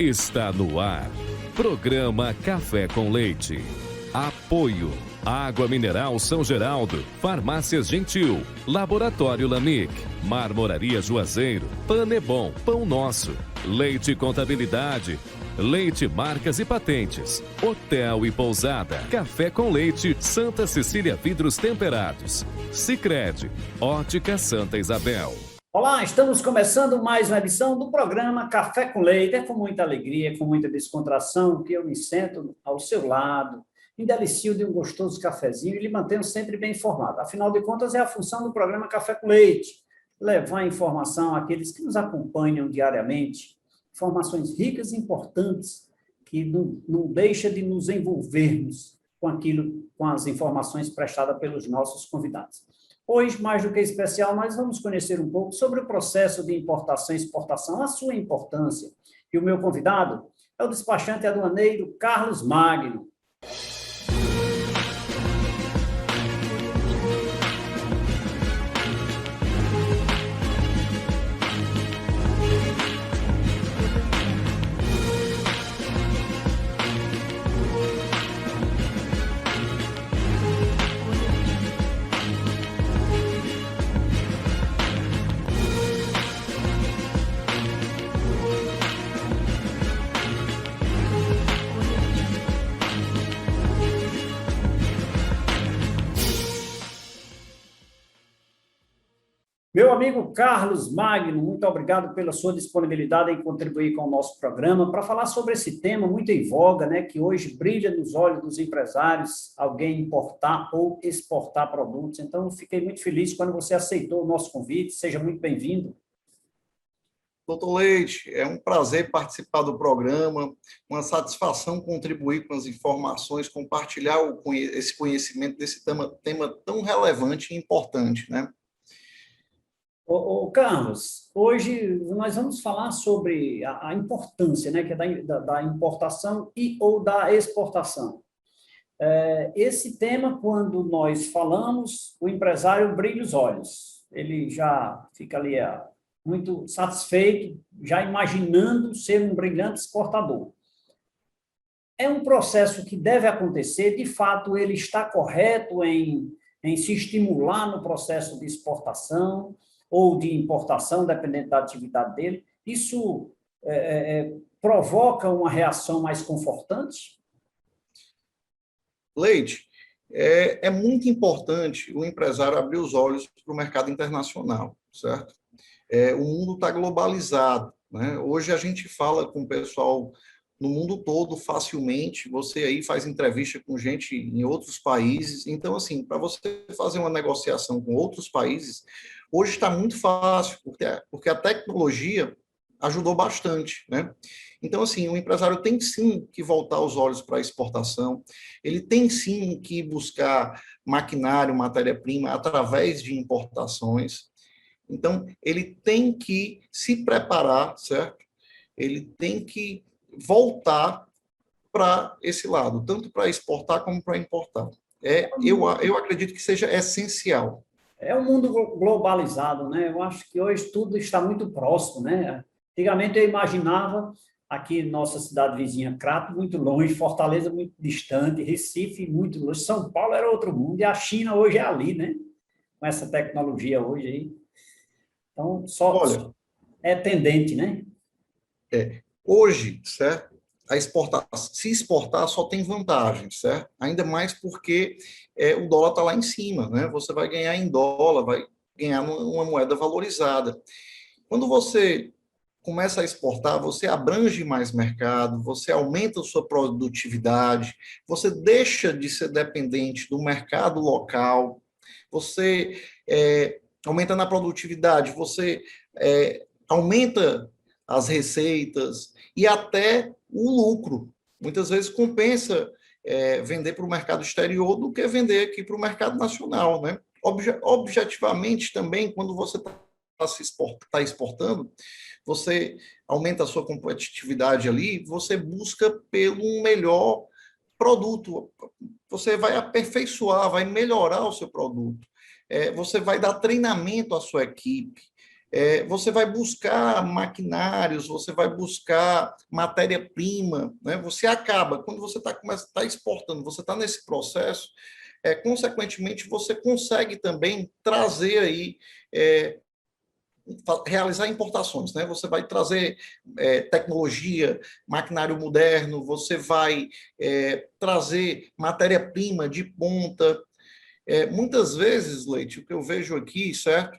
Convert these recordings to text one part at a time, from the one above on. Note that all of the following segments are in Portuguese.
Está no ar. Programa Café com Leite. Apoio. Água Mineral São Geraldo, Farmácias Gentil, Laboratório Lamic, Marmoraria Juazeiro, Panebon, Pão Nosso, Leite Contabilidade, Leite Marcas e Patentes, Hotel e Pousada, Café com Leite, Santa Cecília Vidros Temperados, Sicredi, Ótica Santa Isabel. Olá, estamos começando mais uma edição do programa Café com Leite. É com muita alegria, com muita descontração que eu me sento ao seu lado, me delicio de um gostoso cafezinho e lhe mantenho sempre bem informado. Afinal de contas, é a função do programa Café com Leite, levar informação àqueles que nos acompanham diariamente, informações ricas e importantes que não deixa de nos envolvermos com as informações prestadas pelos nossos convidados. Hoje, mais do que especial, nós vamos conhecer um pouco sobre o processo de importação e exportação, a sua importância. E o meu convidado é o despachante aduaneiro Carlos Magno. Meu amigo Carlos Magno, muito obrigado pela sua disponibilidade em contribuir com o nosso programa para falar sobre esse tema muito em voga, né, que hoje brilha nos olhos dos empresários, alguém importar ou exportar produtos. Então, fiquei muito feliz quando você aceitou o nosso convite. Seja muito bem-vindo. Doutor Leite, é um prazer participar do programa, uma satisfação contribuir com as informações, compartilhar esse conhecimento desse tema tão relevante e importante, né? Carlos, hoje nós vamos falar sobre a importância, né, que é da importação e ou da exportação. Esse tema, quando nós falamos, o empresário brilha os olhos. Ele já fica ali muito satisfeito, já imaginando ser um brilhante exportador. É um processo que deve acontecer, de fato, ele está correto em se estimular no processo de exportação ou de importação, dependendo da atividade dele. Isso provoca uma reação mais confortante? Leite, é muito importante o empresário abrir os olhos para o mercado internacional, certo? O mundo está globalizado, né? Hoje a gente fala com o pessoal no mundo todo facilmente, você aí faz entrevista com gente em outros países, então, assim, para você fazer uma negociação com outros países, hoje está muito fácil, porque a tecnologia ajudou bastante, né? Então, assim, o empresário tem sim que voltar os olhos para a exportação, ele tem sim que buscar maquinário, matéria-prima, através de importações. Então, ele tem que se preparar, certo? Ele tem que voltar para esse lado, tanto para exportar como para importar. Eu acredito que seja essencial. É um mundo globalizado, né? Eu acho que hoje tudo está muito próximo, né? Antigamente eu imaginava aqui nossa cidade vizinha, Crato, muito longe, Fortaleza muito distante, Recife muito longe, São Paulo era outro mundo, e a China hoje é ali, né? Com essa tecnologia hoje aí. Então, Olha, é tendente, né? Hoje, certo? Se exportar só tem vantagem, certo? Ainda mais porque o dólar está lá em cima, né? Você vai ganhar em dólar, vai ganhar uma moeda valorizada. Quando você começa a exportar, você abrange mais mercado, você aumenta a sua produtividade, você deixa de ser dependente do mercado local, você aumenta na produtividade, você aumenta as receitas e até o lucro. Muitas vezes compensa vender para o mercado exterior do que vender aqui para o mercado nacional, né? Objetivamente também, quando você está exportando, você aumenta a sua competitividade ali, você busca pelo melhor produto, você vai aperfeiçoar, vai melhorar o seu produto, você vai dar treinamento à sua equipe, você vai buscar maquinários, você vai buscar matéria-prima, né? Você acaba, quando você tá exportando, você está nesse processo, consequentemente, você consegue também trazer aí, realizar importações, né? Você vai trazer tecnologia, maquinário moderno, você vai trazer matéria-prima de ponta. Muitas vezes, Leite, o que eu vejo aqui, certo?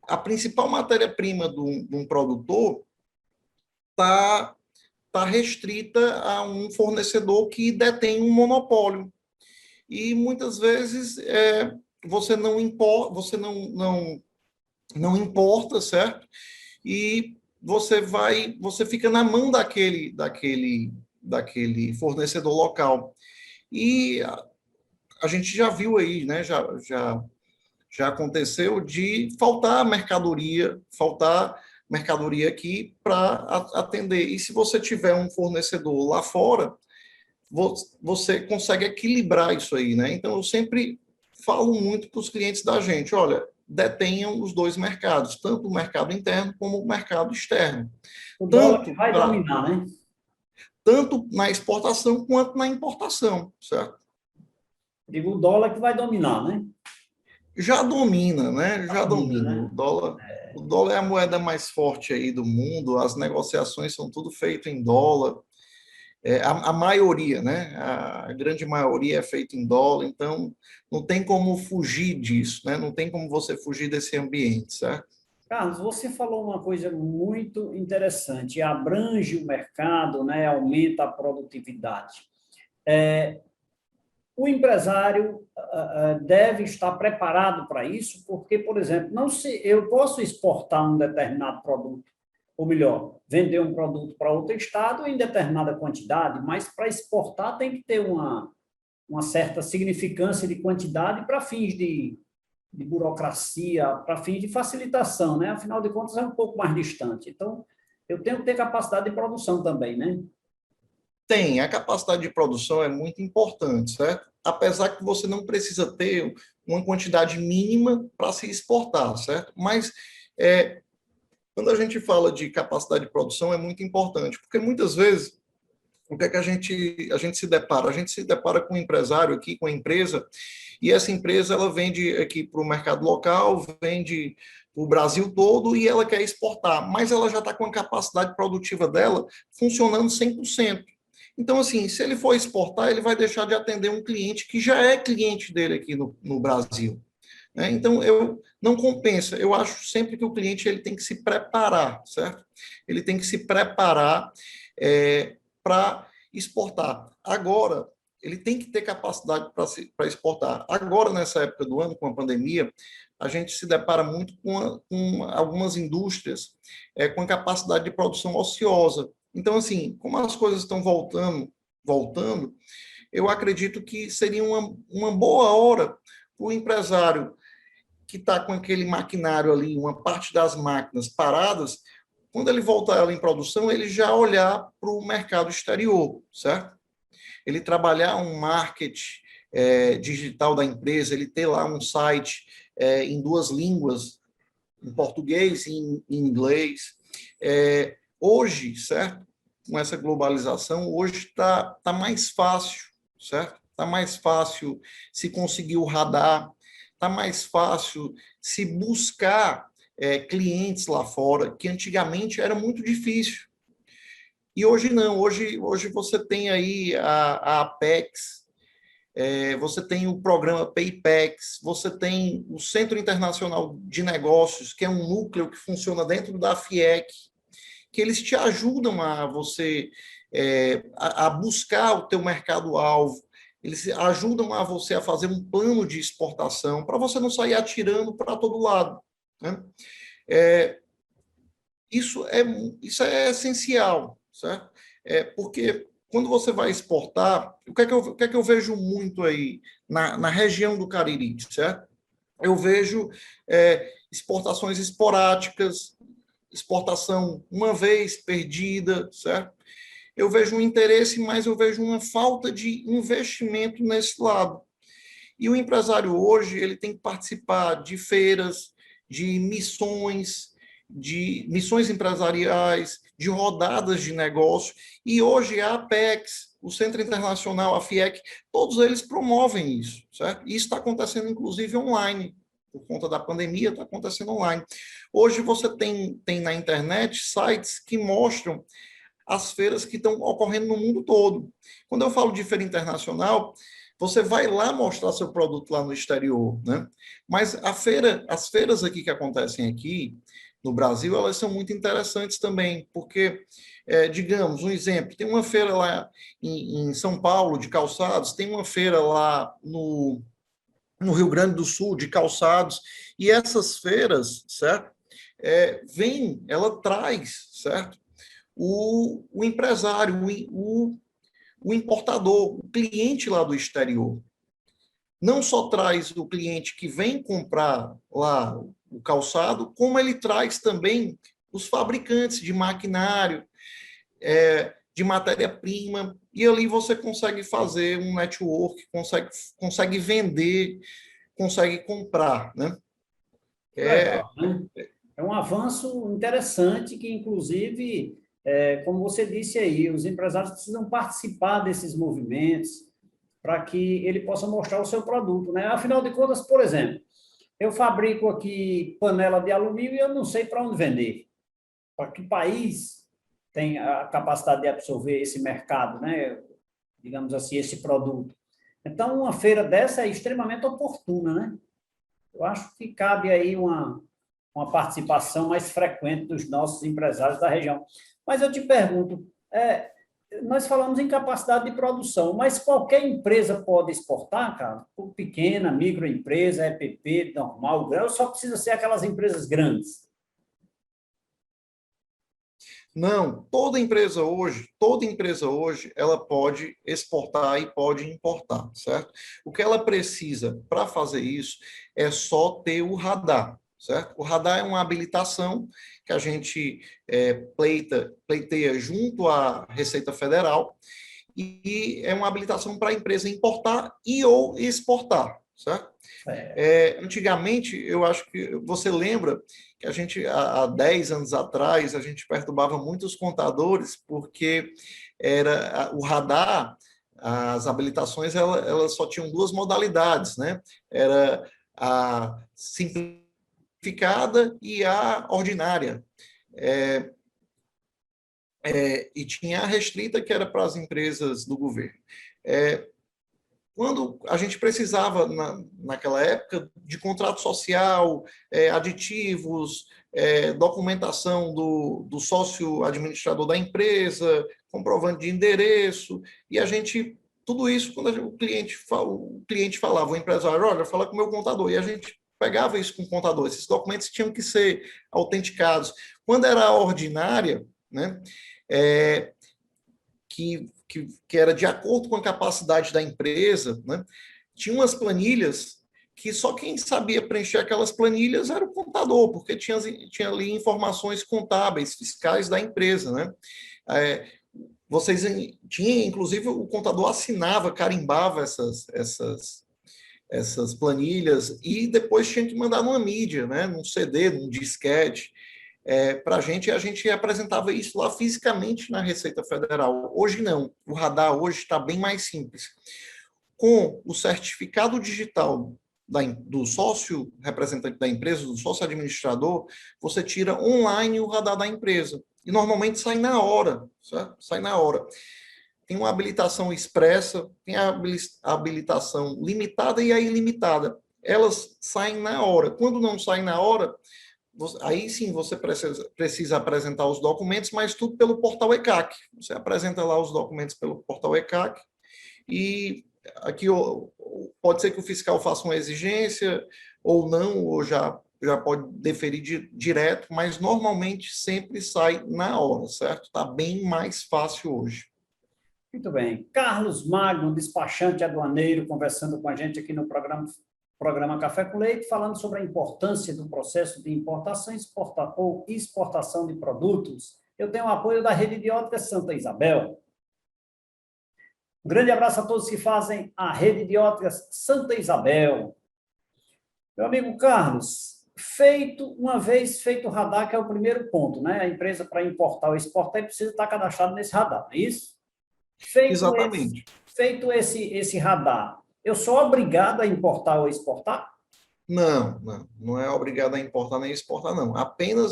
A principal matéria-prima de um produtor está restrita a um fornecedor que detém um monopólio. E muitas vezes você não importa, não importa, certo? E você fica na mão daquele fornecedor local. E a gente já viu aí, né? Já aconteceu de faltar mercadoria aqui para atender. E se você tiver um fornecedor lá fora, você consegue equilibrar isso aí, né? Então, eu sempre falo muito para os clientes da gente, olha, detenham os dois mercados, tanto o mercado interno como o mercado externo. O dólar que vai dominar, né? Tanto na exportação quanto na importação, certo? Digo, o dólar que vai dominar, né? Já domina, né? Já domina. Né? O dólar é a moeda mais forte aí do mundo, as negociações são tudo feito em dólar. A maioria, né? A grande maioria é feita em dólar, então não tem como fugir disso, né? Não tem como você fugir desse ambiente, certo? Carlos, você falou uma coisa muito interessante, abrange o mercado, né? Aumenta a produtividade. O empresário deve estar preparado para isso, porque, por exemplo, eu posso exportar um determinado produto, ou melhor, vender um produto para outro estado em determinada quantidade, mas para exportar tem que ter uma certa significância de quantidade para fins de burocracia, para fins de facilitação, né? Afinal de contas, é um pouco mais distante. Então, eu tenho que ter capacidade de produção também, né? Tem, a capacidade de produção é muito importante, certo? Apesar que você não precisa ter uma quantidade mínima para se exportar, certo? Mas quando a gente fala de capacidade de produção é muito importante, porque muitas vezes o que é que a gente se depara? A gente se depara com um empresário aqui, com a empresa, e essa empresa ela vende aqui para o mercado local, vende para o Brasil todo e ela quer exportar, mas ela já está com a capacidade produtiva dela funcionando 100%. Então, assim, se ele for exportar, ele vai deixar de atender um cliente que já é cliente dele aqui no Brasil. Né? Então, não compensa. Eu acho sempre que o cliente ele tem que se preparar, certo? Ele tem que se preparar para exportar. Agora, ele tem que ter capacidade para exportar. Agora, nessa época do ano, com a pandemia, a gente se depara muito com algumas indústrias com capacidade de produção ociosa. Então, assim, como as coisas estão voltando, eu acredito que seria uma boa hora para o empresário que está com aquele maquinário ali, uma parte das máquinas paradas, quando ele voltar ela em produção, ele já olhar para o mercado exterior, certo? Ele trabalhar um marketing digital da empresa, ele ter lá um site em duas línguas, em português e em inglês. Hoje, certo? Com essa globalização, hoje está mais fácil, certo? Está mais fácil se conseguir o radar, está mais fácil se buscar clientes lá fora, que antigamente era muito difícil. E hoje não, hoje você tem aí a Apex, você tem o programa Paypex, você tem o Centro Internacional de Negócios, que é um núcleo que funciona dentro da FIEC, que eles te ajudam a você a buscar o teu mercado-alvo, eles ajudam a você a fazer um plano de exportação para você não sair atirando para todo lado. Né? Isso é essencial, certo? Porque quando você vai exportar, o que é que eu vejo muito aí na região do Cariri, certo? Eu vejo exportações esporádicas, exportação uma vez perdida, certo? Eu vejo um interesse, mas eu vejo uma falta de investimento nesse lado. E o empresário hoje, ele tem que participar de feiras, de missões empresariais, de rodadas de negócio, e hoje a Apex, o Centro Internacional, a FIEC, todos eles promovem isso, certo? E isso está acontecendo, inclusive, online, por conta da pandemia, está acontecendo online. Hoje você tem na internet sites que mostram as feiras que estão ocorrendo no mundo todo. Quando eu falo de feira internacional, você vai lá mostrar seu produto lá no exterior, né? Mas as feiras aqui que acontecem aqui no Brasil, elas são muito interessantes também, porque, digamos, um exemplo, tem uma feira lá em São Paulo de calçados, tem uma feira lá no Rio Grande do Sul de calçados, e essas feiras, certo? Ela traz, certo? O empresário, o importador, o cliente lá do exterior. Não só traz o cliente que vem comprar lá o calçado, como ele traz também os fabricantes de maquinário, de matéria-prima, e ali você consegue fazer um network, consegue vender, consegue comprar, né? Legal, né? É um avanço interessante que, inclusive, como você disse aí, os empresários precisam participar desses movimentos para que ele possa mostrar o seu produto, né? Afinal de contas, por exemplo, eu fabrico aqui panela de alumínio e eu não sei para onde vender. Para que país tem a capacidade de absorver esse mercado, né? Digamos assim, esse produto. Então, uma feira dessa é extremamente oportuna, né? Eu acho que cabe aí uma participação mais frequente dos nossos empresários da região. Mas eu te pergunto, nós falamos em capacidade de produção, mas qualquer empresa pode exportar, cara? Pequena, microempresa, EPP, normal, grão, só precisa ser aquelas empresas grandes. Não, toda empresa hoje, ela pode exportar e pode importar, certo? O que ela precisa para fazer isso é só ter o radar, certo? O radar é uma habilitação que a gente pleiteia junto à Receita Federal e é uma habilitação para a empresa importar e ou exportar, certo? Antigamente, eu acho que você lembra que a gente, há 10 anos atrás, a gente perturbava muitos contadores porque o radar, as habilitações, elas só tinham duas modalidades, né? Era a simplificada e a ordinária. E tinha a restrita, que era para as empresas do governo. Quando a gente precisava, naquela época, de contrato social, aditivos, documentação do sócio administrador da empresa, comprovante de endereço, e a gente, tudo isso, quando o cliente falava, o empresário, olha, fala com o meu contador, e a gente pegava isso com o contador, esses documentos tinham que ser autenticados. Quando era ordinária, né, que era de acordo com a capacidade da empresa, né? Tinha umas planilhas que só quem sabia preencher aquelas planilhas era o contador, porque tinha ali informações contábeis, fiscais da empresa, né? Tinha, inclusive, o contador assinava, carimbava essas planilhas e depois tinha que mandar numa mídia, né? Num CD, num disquete. Para a gente apresentava isso lá fisicamente na Receita Federal. Hoje não, o radar hoje está bem mais simples. Com o certificado digital do sócio representante da empresa, do sócio administrador, você tira online o radar da empresa. E normalmente sai na hora, certo? Sai na hora. Tem uma habilitação expressa, tem a habilitação limitada e a ilimitada. Elas saem na hora. Quando não saem na hora, aí sim você precisa apresentar os documentos, mas tudo pelo portal ECAC. Você apresenta lá os documentos pelo portal ECAC e aqui pode ser que o fiscal faça uma exigência ou não, ou já pode deferir direto, mas normalmente sempre sai na hora, certo? Está bem mais fácil hoje. Muito bem. Carlos Magno, despachante aduaneiro, conversando com a gente aqui no programa Café com Leite, falando sobre a importância do processo de importação ou exportação de produtos. Eu tenho o apoio da Rede de Óticas Santa Isabel. Um grande abraço a todos que fazem a Rede de Óticas Santa Isabel. Meu amigo Carlos, Uma vez feito o radar, que é o primeiro ponto, né? A empresa, para importar ou exportar, precisa estar cadastrada nesse radar, não é isso? Exatamente. Feito esse radar, eu sou obrigado a importar ou exportar? Não é obrigado a importar nem exportar, não.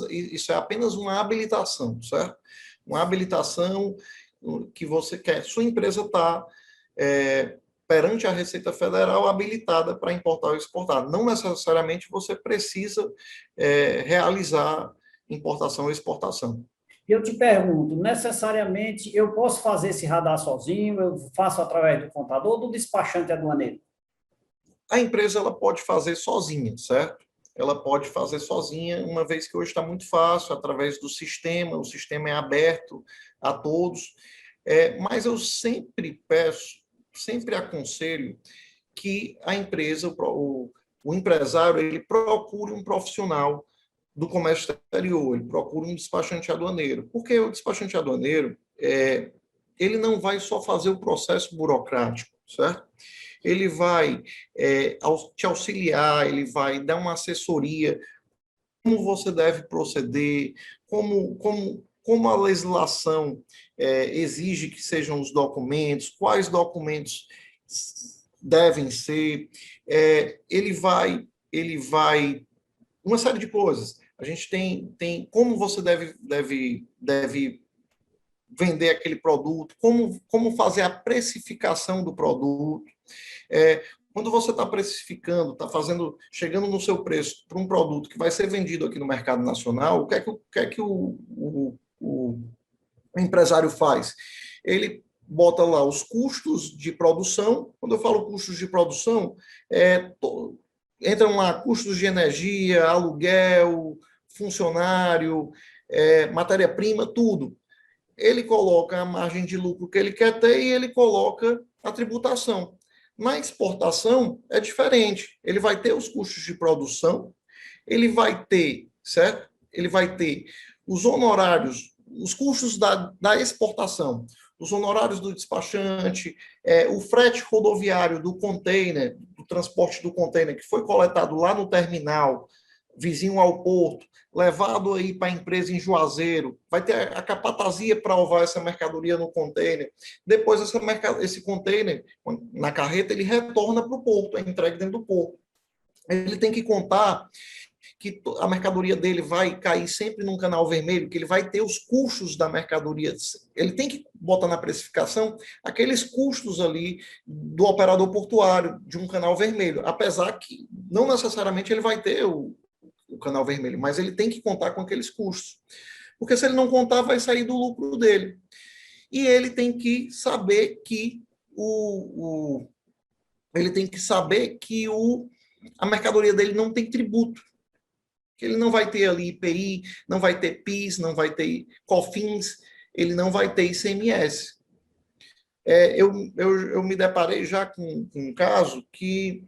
Isso é apenas uma habilitação, certo? Uma habilitação que você quer. Sua empresa está perante a Receita Federal habilitada para importar ou exportar. Não necessariamente você precisa realizar importação ou exportação. Eu te pergunto, necessariamente eu posso fazer esse radar sozinho? Eu faço através do contador ou do despachante aduaneiro? A empresa ela pode fazer sozinha, certo? Ela pode fazer sozinha, uma vez que hoje está muito fácil, através do sistema, o sistema é aberto a todos. Mas eu sempre peço, sempre aconselho que a empresa, o empresário, ele procure um profissional do comércio exterior, ele procura um despachante aduaneiro. Porque o despachante aduaneiro, ele não vai só fazer o processo burocrático, certo? Ele vai te auxiliar, ele vai dar uma assessoria, como você deve proceder, como a legislação exige que sejam os documentos, quais documentos devem ser, ele vai uma série de coisas. A gente tem como você deve vender aquele produto, como fazer a precificação do produto. Quando você está precificando, chegando no seu preço para um produto que vai ser vendido aqui no mercado nacional, o que é que o empresário faz? Ele bota lá os custos de produção. Quando eu falo custos de produção, entram lá custos de energia, aluguel, funcionário, matéria-prima, tudo. Ele coloca a margem de lucro que ele quer ter e ele coloca a tributação. Na exportação é diferente. Ele vai ter os custos de produção, ele vai ter, certo? Ele vai ter os honorários, os custos da exportação, os honorários do despachante, o frete rodoviário do container, do transporte do container que foi coletado lá no terminal, vizinho ao porto, levado aí para a empresa em Juazeiro, vai ter a capatazia para levar essa mercadoria no container. Depois, esse container, na carreta, ele retorna para o porto, é entregue dentro do porto. Ele tem que contar que a mercadoria dele vai cair sempre num canal vermelho, que ele vai ter os custos da mercadoria. Ele tem que botar na precificação aqueles custos ali do operador portuário de um canal vermelho, apesar que não necessariamente ele vai ter o canal vermelho, mas ele tem que contar com aqueles custos. Porque se ele não contar, vai sair do lucro dele. E ele tem que saber que a mercadoria dele não tem tributo. Que ele não vai ter ali IPI, não vai ter PIS, não vai ter COFINS, ele não vai ter ICMS. Eu me deparei já com um caso que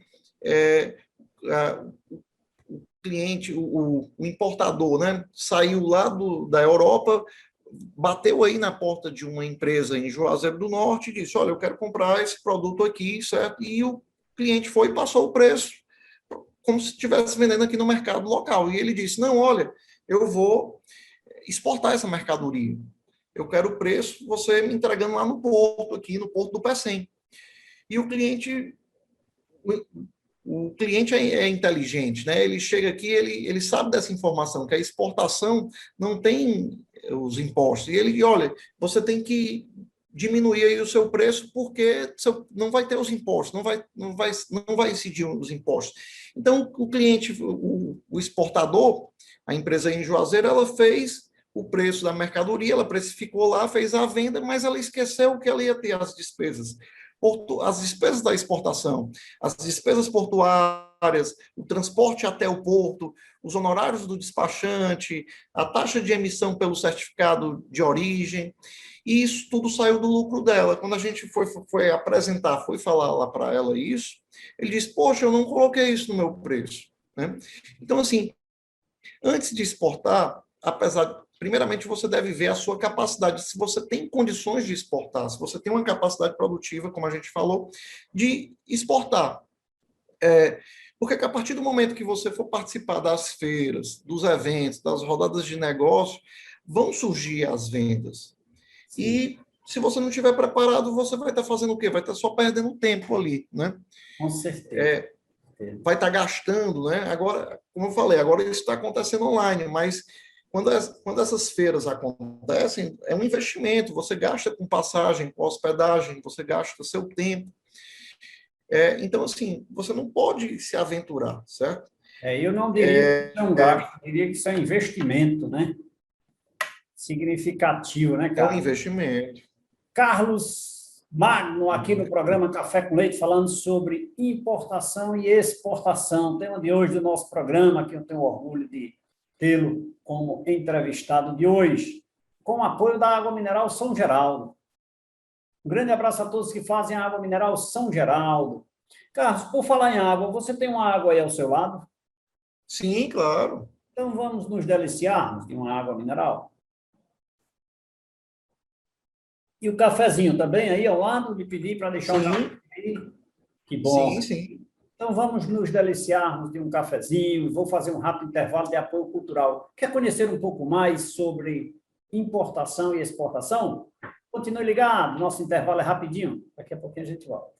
o cliente, o importador, né, saiu lá da Europa, bateu aí na porta de uma empresa em Juazeiro do Norte e disse, olha, eu quero comprar esse produto aqui, certo? E o cliente foi e passou o preço, como se estivesse vendendo aqui no mercado local. E ele disse, não, olha, eu vou exportar essa mercadoria. Eu quero o preço, você me entregando lá no porto, aqui no porto do Pecém. E o cliente é inteligente, né? Ele chega aqui, ele sabe dessa informação, que a exportação não tem os impostos. E ele, olha, você tem que diminuir aí o seu preço porque não vai ter os impostos, não vai incidir os impostos. Então, o cliente, o exportador, a empresa em Juazeiro, ela fez o preço da mercadoria, ela precificou lá, fez a venda, mas ela esqueceu que ela ia ter as despesas da exportação, as despesas portuárias, o transporte até o porto, os honorários do despachante, a taxa de emissão pelo certificado de origem, e isso tudo saiu do lucro dela. Quando a gente foi apresentar, foi falar lá para ela isso, ele disse, poxa, eu não coloquei isso no meu preço. Né? Então, assim, antes de exportar, primeiramente, você deve ver a sua capacidade, se você tem condições de exportar, se você tem uma capacidade produtiva, como a gente falou, de exportar. Porque que a partir do momento que você for participar das feiras, dos eventos, das rodadas de negócio, vão surgir as vendas. Sim. E se você não estiver preparado, você vai estar fazendo o quê? Vai estar só perdendo tempo ali, né? Com certeza. Vai estar gastando, né? Agora, como eu falei, agora isso está acontecendo online, mas quando essas feiras acontecem, é um investimento. Você gasta com passagem, com hospedagem, você gasta seu tempo. Então, assim, você não pode se aventurar, certo? Eu não diria que isso é um gasto, eu diria que isso é um investimento, né? Significativo, né, É um cara? investimento. Carlos Magno, aqui no programa Café com Leite, falando sobre importação e exportação. Tema de hoje do nosso programa, que eu tenho orgulho de tê-lo como entrevistado de hoje, com o apoio da Água Mineral São Geraldo. Um grande abraço a todos que fazem a Água Mineral São Geraldo. Carlos, por falar em água, você tem uma água aí ao seu lado? Sim, claro. Então vamos nos deliciarmos de uma água mineral. E o cafezinho também aí ao lado, de pedir para deixar um café aí. Que bom. Sim, sim. Então vamos nos deliciarmos de um cafezinho. Vou fazer um rápido intervalo de apoio cultural. Quer conhecer um pouco mais sobre importação e exportação? Continue ligado, nosso intervalo é rapidinho. Daqui a pouquinho a gente volta.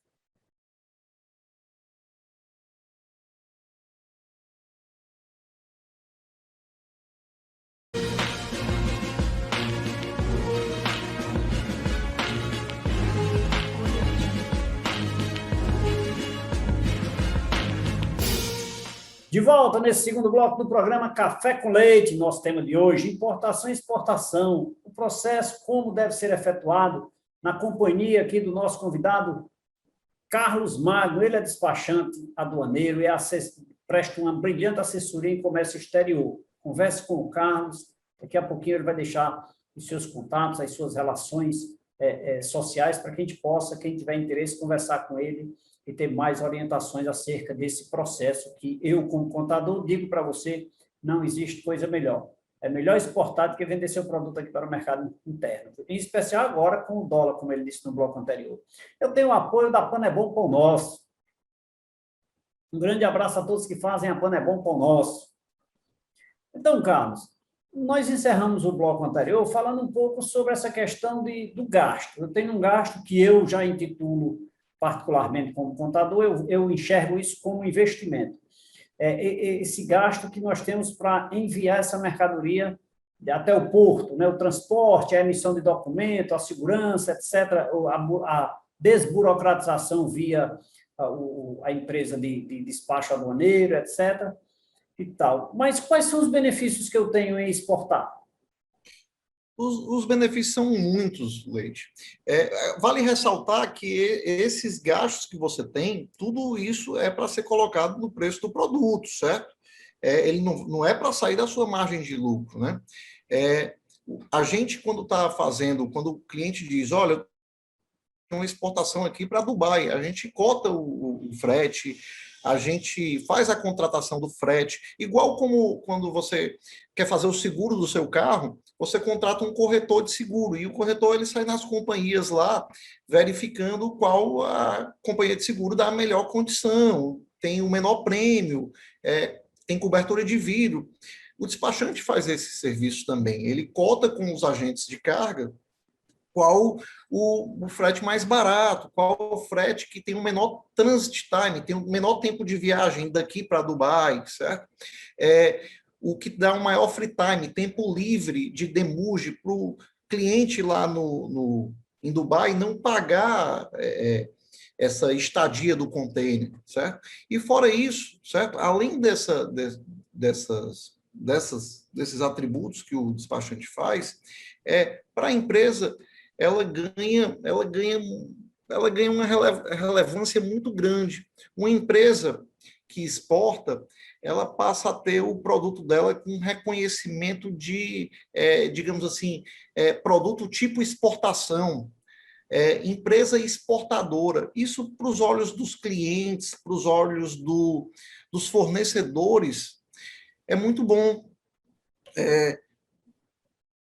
De volta nesse segundo bloco do programa Café com Leite, nosso tema de hoje, importação e exportação, o processo, como deve ser efetuado, na companhia aqui do nosso convidado, Carlos Magno. Ele é despachante aduaneiro e presta uma brilhante assessoria em comércio exterior. Converse com o Carlos, daqui a pouquinho ele vai deixar os seus contatos, as suas relações sociais, para que a gente possa, quem tiver interesse, conversar com ele e ter mais orientações acerca desse processo que eu, como contador, digo para você, não existe coisa melhor. É melhor exportar do que vender seu produto aqui para o mercado interno. Em especial agora com o dólar, como ele disse no bloco anterior. Eu tenho o apoio da Pan é Bom Pão Nosso. Um grande abraço a todos que fazem a Pan é Bom Pão Nosso. Então, Carlos, nós encerramos o bloco anterior falando um pouco sobre essa questão do gasto. Eu tenho um gasto que eu já intitulo particularmente como contador, eu enxergo isso como investimento. Esse gasto que nós temos para enviar essa mercadoria até o porto, né? O transporte, a emissão de documento, a segurança, etc., a desburocratização via a empresa de despacho aduaneiro, etc., e tal. Mas quais são os benefícios que eu tenho em exportar? Os benefícios são muitos, Leite. Vale ressaltar que esses gastos que você tem, tudo isso é para ser colocado no preço do produto, certo? Ele não é para sair da sua margem de lucro, né? A gente, quando está fazendo, quando o cliente diz, olha, eu tenho uma exportação aqui para Dubai, a gente cota o frete, a gente faz a contratação do frete, igual como quando você quer fazer o seguro do seu carro, você contrata um corretor de seguro, e o corretor ele sai nas companhias lá, verificando qual a companhia de seguro dá a melhor condição, tem o menor prêmio, tem cobertura de vidro. O despachante faz esse serviço também, ele cota com os agentes de carga qual o frete mais barato, qual o frete que tem o menor transit time, tem o menor tempo de viagem daqui para Dubai, certo? O que dá um maior free time, tempo livre de demurge para o cliente lá em Dubai não pagar essa estadia do container, certo? E fora isso, certo? Além desses atributos que o despachante faz, para a empresa ela ganha uma relevância muito grande. Uma empresa que exporta, ela passa a ter o produto dela com reconhecimento de, digamos assim, produto tipo exportação, empresa exportadora. Isso para os olhos dos clientes, para os olhos dos fornecedores, é muito bom.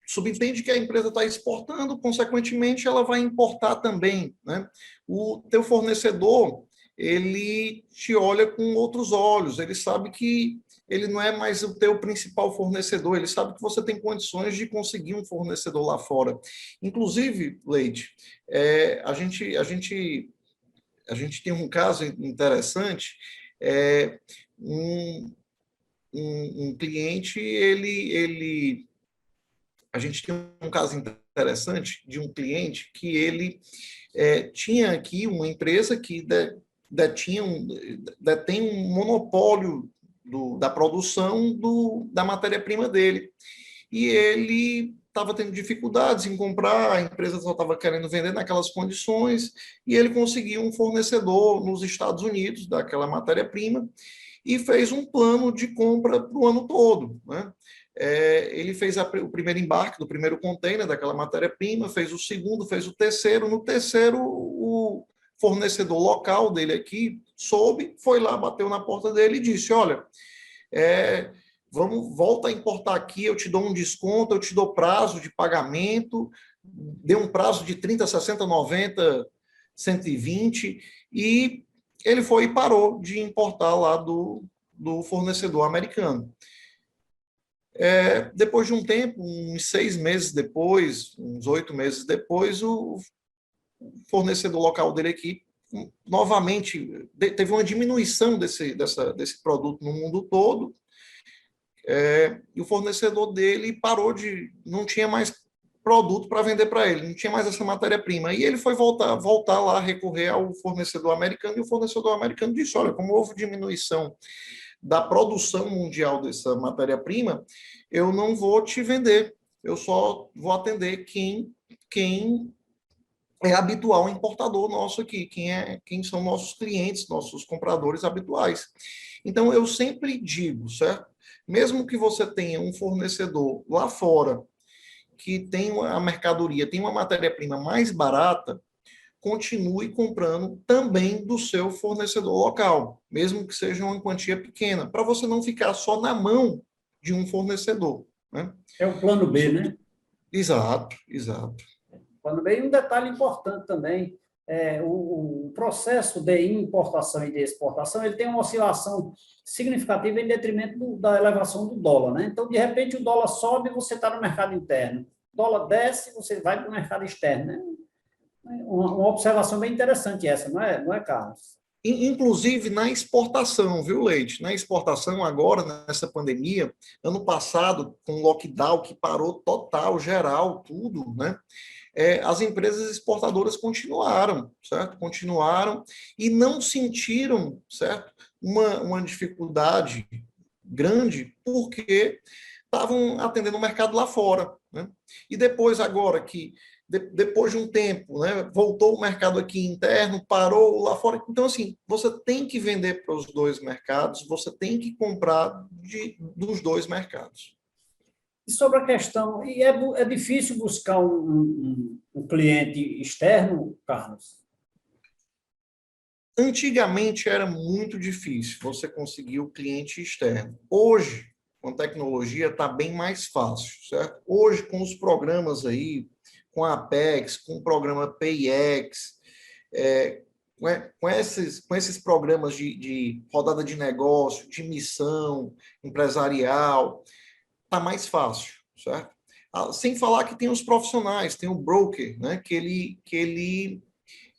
Subentende que a empresa está exportando, consequentemente, ela vai importar também, né? O teu fornecedor, ele te olha com outros olhos, ele sabe que ele não é mais o teu principal fornecedor, ele sabe que você tem condições de conseguir um fornecedor lá fora. Inclusive, Leite, a gente tem um caso interessante, um, um cliente, a gente tem um caso interessante de um cliente que ele tinha aqui uma empresa que detém um monopólio da produção da matéria-prima dele. E ele estava tendo dificuldades em comprar, a empresa só estava querendo vender naquelas condições, e ele conseguiu um fornecedor nos Estados Unidos daquela matéria-prima e fez um plano de compra para o ano todo, né? Ele fez o primeiro embarque do primeiro container daquela matéria-prima, fez o segundo, fez o terceiro. No terceiro, o fornecedor local dele aqui soube, foi lá, bateu na porta dele e disse: olha, volta a importar aqui, eu te dou um desconto, eu te dou prazo de pagamento, deu um prazo de 30, 60, 90, 120, e ele foi e parou de importar lá do fornecedor americano. Depois de um tempo, uns 6 meses depois, uns 8 meses depois, o fornecedor local dele aqui, novamente, teve uma diminuição desse produto no mundo todo, e o fornecedor dele parou não tinha mais produto para vender para ele, não tinha mais essa matéria-prima. E ele foi voltar lá, recorrer ao fornecedor americano, e o fornecedor americano disse: olha, como houve diminuição da produção mundial dessa matéria-prima, eu não vou te vender, eu só vou atender quem é habitual importador nosso aqui, quem são nossos clientes, nossos compradores habituais. Então, eu sempre digo, certo? Mesmo que você tenha um fornecedor lá fora que tem a mercadoria, tem uma matéria-prima mais barata, continue comprando também do seu fornecedor local, mesmo que seja uma quantia pequena, para você não ficar só na mão de um fornecedor, né? É o plano B, né? Exato, exato. Plano B. E um detalhe importante também, o processo de importação e de exportação, ele tem uma oscilação significativa em detrimento da elevação do dólar, né? Então, de repente, o dólar sobe e você está no mercado interno. O dólar desce, você vai para o mercado externo, né? Uma observação bem interessante essa, não é, Carlos? Inclusive na exportação, viu, Leite? Na exportação, agora, nessa pandemia, ano passado, com o lockdown que parou total, geral, tudo, né? As empresas exportadoras continuaram, certo? Continuaram e não sentiram, certo? Uma dificuldade grande, porque estavam atendendo o mercado lá fora, né? E depois, agora que depois de um tempo, né, voltou o mercado aqui interno, parou lá fora. Então, assim, você tem que vender para os dois mercados, você tem que comprar dos dois mercados. E sobre a questão, é difícil buscar um cliente externo, Carlos? Antigamente era muito difícil você conseguir o cliente externo. Hoje, com a tecnologia, está bem mais fácil, certo? Hoje, com os programas aí, com a Apex, com o programa PayEx, com esses programas de rodada de negócio, de missão empresarial, está mais fácil, certo? Sem falar que tem os profissionais, tem o broker, né, que ele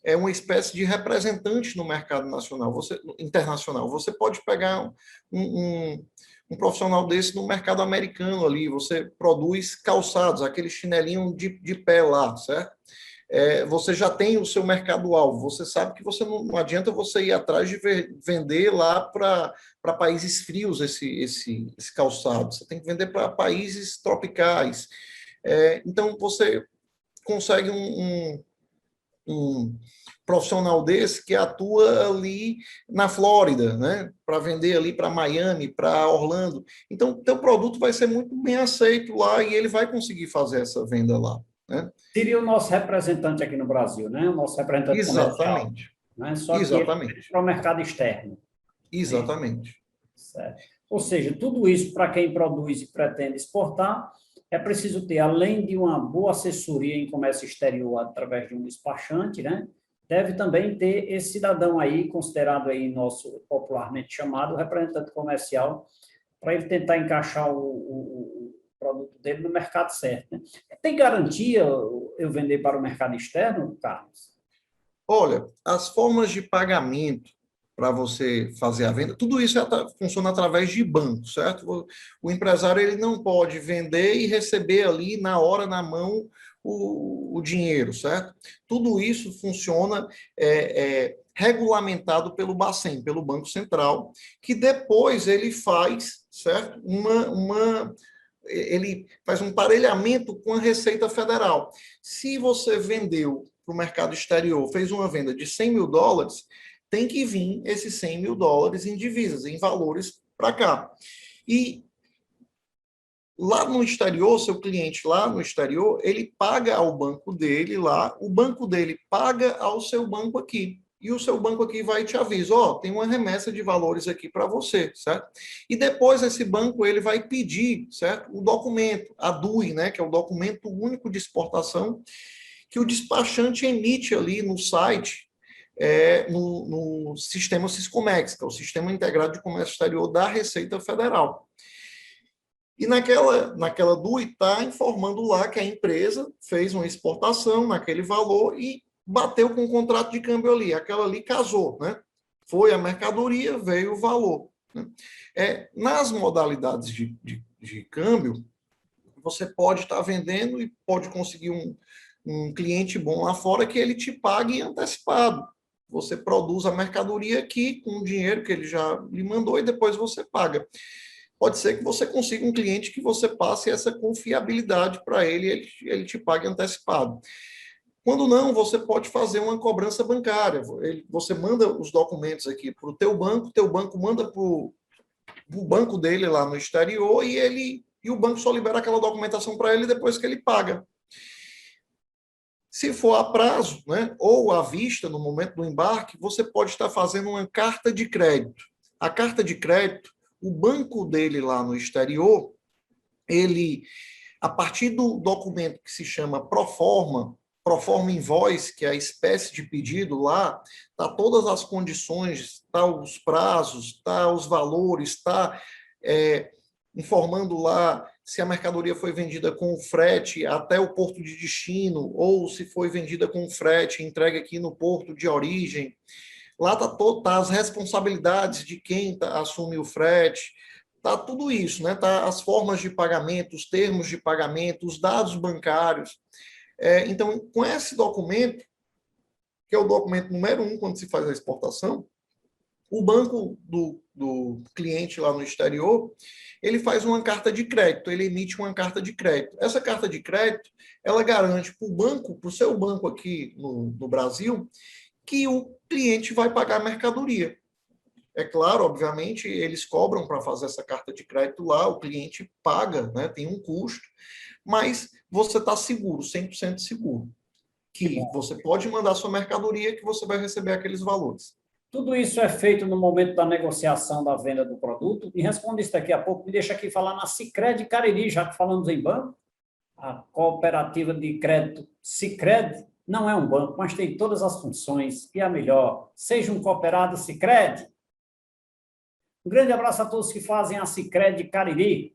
é uma espécie de representante no mercado internacional. Você pode pegar um profissional desse no mercado americano ali, você produz calçados, aquele chinelinho de pé lá, certo? Você já tem o seu mercado-alvo, você sabe que você não adianta você ir atrás de vender lá para países frios esse calçado, você tem que vender para países tropicais. Então, você consegue um profissional desse que atua ali na Flórida, né, para vender ali para Miami, para Orlando. Então, o teu produto vai ser muito bem aceito lá e ele vai conseguir fazer essa venda lá, né? Seria o nosso representante aqui no Brasil, né? O nosso representante comercial, Exatamente. né? Só que ele Exatamente. para o mercado externo. Exatamente. Certo. Ou seja, tudo isso para quem produz e pretende exportar, é preciso ter, além de uma boa assessoria em comércio exterior através de um despachante, né? deve também ter esse cidadão aí, considerado aí nosso popularmente chamado representante comercial, para ele tentar encaixar o produto dele no mercado certo, né? Tem garantia eu vender para o mercado externo, Carlos? Olha, as formas de pagamento para você fazer a venda, tudo isso funciona através de banco, certo? O empresário ele não pode vender e receber ali na hora, na mão, o dinheiro, certo? Tudo isso funciona regulamentado pelo Bacen, pelo Banco Central, que depois ele faz, certo? Ele faz um parelhamento com a Receita Federal. Se você vendeu para o mercado exterior, fez uma venda de $100 mil, tem que vir esses $100 mil em divisas, em valores para cá. E lá no exterior, seu cliente lá no exterior, ele paga ao banco dele lá, o banco dele paga ao seu banco aqui. E o seu banco aqui vai e te avisa, tem uma remessa de valores aqui para você, certo? E depois esse banco ele vai pedir, certo? O documento, a DUI, né, que é o documento único de exportação, que o despachante emite ali no site, no sistema Siscomex, que é o Sistema Integrado de Comércio Exterior da Receita Federal. E naquela DUI está informando lá que a empresa fez uma exportação naquele valor e bateu com o contrato de câmbio ali. Aquela ali casou, né? Foi a mercadoria, veio o valor. Né? Nas modalidades de câmbio, você pode estar vendendo e pode conseguir um cliente bom lá fora que ele te pague antecipado. Você produz a mercadoria aqui com o dinheiro que ele já lhe mandou e depois você paga. Pode ser que você consiga um cliente que você passe essa confiabilidade para ele e ele te pague antecipado. Quando não, você pode fazer uma cobrança bancária. Você manda os documentos aqui para o teu banco manda para o banco dele lá no exterior e o banco só libera aquela documentação para ele depois que ele paga. Se for a prazo, né, ou à vista, no momento do embarque, você pode estar fazendo uma carta de crédito. A carta de crédito, o banco dele lá no exterior, ele, a partir do documento que se chama Proforma Invoice, que é a espécie de pedido lá, está todas as condições, está os prazos, está os valores, está informando lá se a mercadoria foi vendida com frete até o porto de destino, ou se foi vendida com frete entregue aqui no porto de origem. Lá tá as responsabilidades de quem assume o frete, tá tudo isso, né? Tá as formas de pagamento, os termos de pagamento, os dados bancários. Então, com esse documento, que é o documento número 1 quando se faz a exportação, o banco do cliente lá no exterior, ele faz uma carta de crédito, ele emite uma carta de crédito. Essa carta de crédito, ela garante para o seu banco aqui no Brasil, que o cliente vai pagar a mercadoria. É claro, obviamente, eles cobram para fazer essa carta de crédito lá, o cliente paga, né, tem um custo, mas você está seguro, 100% seguro, que você pode mandar sua mercadoria que você vai receber aqueles valores. Tudo isso é feito no momento da negociação da venda do produto. E responde isso daqui a pouco. Me deixa aqui falar na Sicredi Cariri, já que falamos em banco. A cooperativa de crédito Sicredi não é um banco, mas tem todas as funções e a melhor. Seja um cooperado Sicredi. Um grande abraço a todos que fazem a Sicredi Cariri.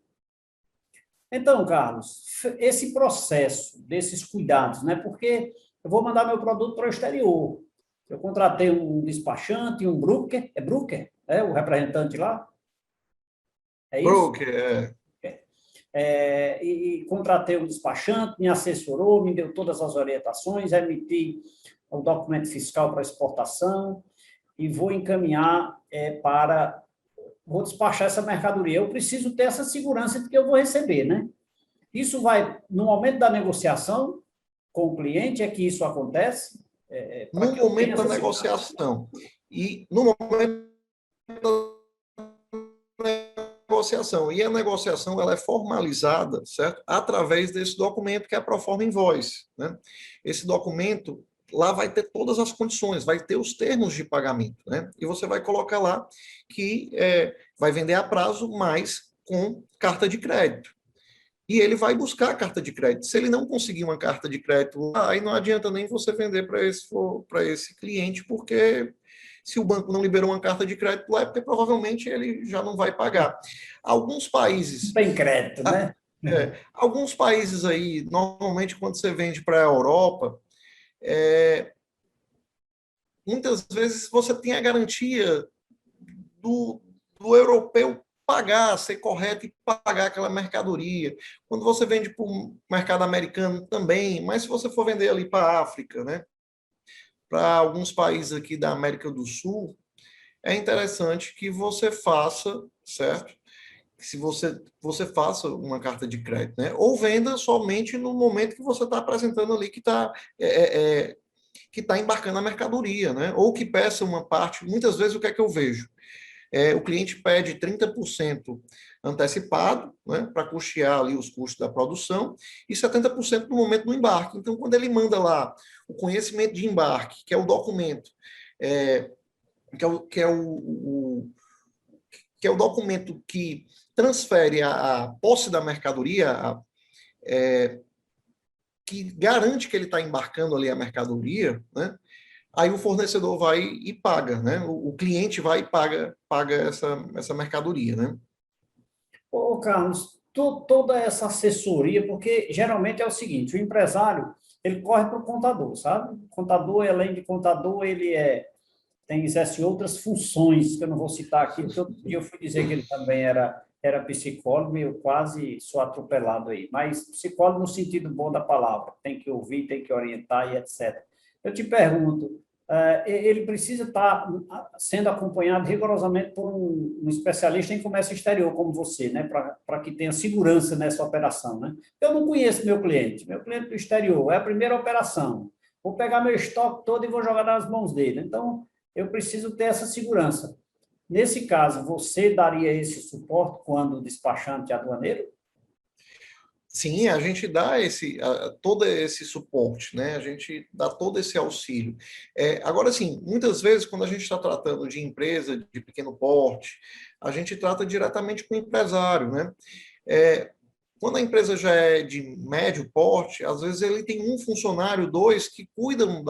Então, Carlos, esse processo desses cuidados, né? Porque eu vou mandar meu produto para o exterior. Eu contratei um despachante, um broker. É broker? É o representante lá? É isso? Broker, E contratei um despachante, me assessorou, me deu todas as orientações, emiti o documento fiscal para exportação e vou encaminhar vou despachar essa mercadoria. Eu preciso ter essa segurança de que eu vou receber, né? Isso vai, no momento da negociação com o cliente, é que isso acontece? No momento da negociação. E no momento da negociação. E a negociação ela é formalizada, certo? Através desse documento que é a Proforma Invoice, né? Esse documento lá vai ter todas as condições, vai ter os termos de pagamento, né? E você vai colocar lá que vai vender a prazo, mas com carta de crédito. e ele vai buscar a carta de crédito. Se ele não conseguir uma carta de crédito, aí não adianta nem você vender para esse cliente, porque se o banco não liberou uma carta de crédito lá, é porque provavelmente ele já não vai pagar. Alguns países... Tem crédito, né? Alguns países aí, normalmente quando você vende para a Europa, muitas vezes você tem a garantia do europeu pagar, ser correto e pagar aquela mercadoria. Quando você vende para o mercado americano também, mas se você for vender ali para a África, né, para alguns países aqui da América do Sul, é interessante que você faça, certo? Se você faça uma carta de crédito, né? Ou venda somente no momento que você está apresentando ali que está embarcando a mercadoria, né? Ou que peça uma parte. Muitas vezes, o que é que eu vejo? O cliente pede 30% antecipado, né, para custear ali os custos da produção, e 70% no momento do embarque. Então, quando ele manda lá o conhecimento de embarque, que é o documento, que é o documento que transfere a posse da mercadoria, que garante que ele está embarcando ali a mercadoria, né? Aí o fornecedor vai e paga, né? O cliente vai e paga essa mercadoria, né? Ô, Carlos, toda essa assessoria, porque geralmente é o seguinte, o empresário, ele corre para o contador, sabe? O contador, além de contador, tem exerce outras funções, que eu não vou citar aqui, porque outro dia eu fui dizer que ele também era psicólogo, e eu quase sou atropelado aí, mas psicólogo no sentido bom da palavra, tem que ouvir, tem que orientar e etc. Eu te pergunto, ele precisa estar sendo acompanhado rigorosamente por um especialista em comércio exterior, como você, né, para que tenha segurança nessa operação, né? Eu não conheço meu cliente do exterior, é a primeira operação, vou pegar meu estoque todo e vou jogar nas mãos dele, então eu preciso ter essa segurança. Nesse caso, você daria esse suporte quando o despachante é aduaneiro? Sim, a gente dá todo esse suporte, né? A gente dá todo esse auxílio. Agora, sim, muitas vezes, quando a gente está tratando de empresa de pequeno porte, a gente trata diretamente com o empresário, né? Quando a empresa já é de médio porte, às vezes ele tem um funcionário, dois, que cuidam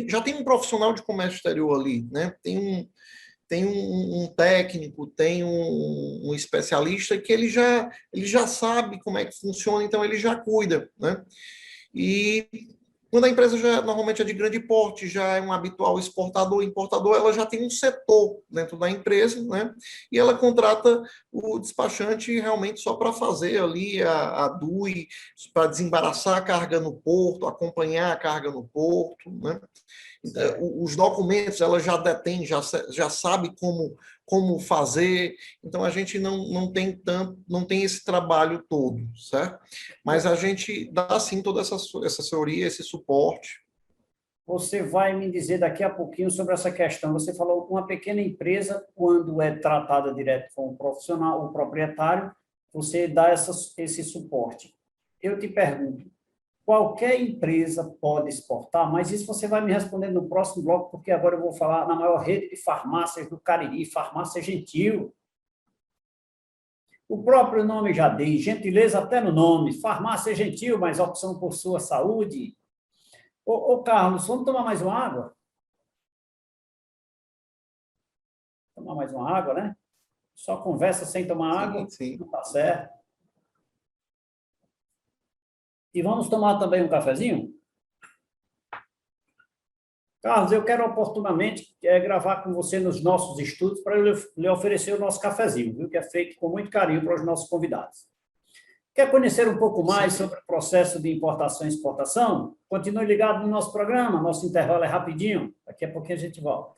já tem um profissional de comércio exterior ali, né? Tem um técnico, tem um especialista que ele já sabe como é que funciona, então ele já cuida, né? E quando a empresa já normalmente é de grande porte, já é um habitual exportador, importador, ela já tem um setor dentro da empresa, né? E ela contrata o despachante realmente só para fazer ali a DUI, para desembaraçar a carga no porto, acompanhar a carga no porto, né? Os documentos ela já detém, já sabe como fazer, então a gente não tem esse trabalho todo, certo? Mas a gente dá sim toda essa assessoria, esse suporte. Você vai me dizer daqui a pouquinho sobre essa questão. Você falou que uma pequena empresa, quando é tratada direto com o profissional, o proprietário, você dá esse suporte. Eu te pergunto, qualquer empresa pode exportar, mas isso você vai me responder no próximo bloco, porque agora eu vou falar na maior rede de farmácias do Cariri, Farmácia Gentil. O próprio nome já diz, gentileza até no nome, Farmácia Gentil, mas opção por sua saúde. Ô Carlos, vamos tomar mais uma água? Tomar mais uma água, né? Só conversa sem tomar água, Sim. não está certo. E vamos tomar também um cafezinho? Carlos, eu quero oportunamente gravar com você nos nossos estudos para eu lhe oferecer o nosso cafezinho, viu? Que é feito com muito carinho para os nossos convidados. Quer conhecer um pouco mais sobre o processo de importação e exportação? Continue ligado no nosso programa, nosso intervalo é rapidinho, daqui a pouquinho a gente volta.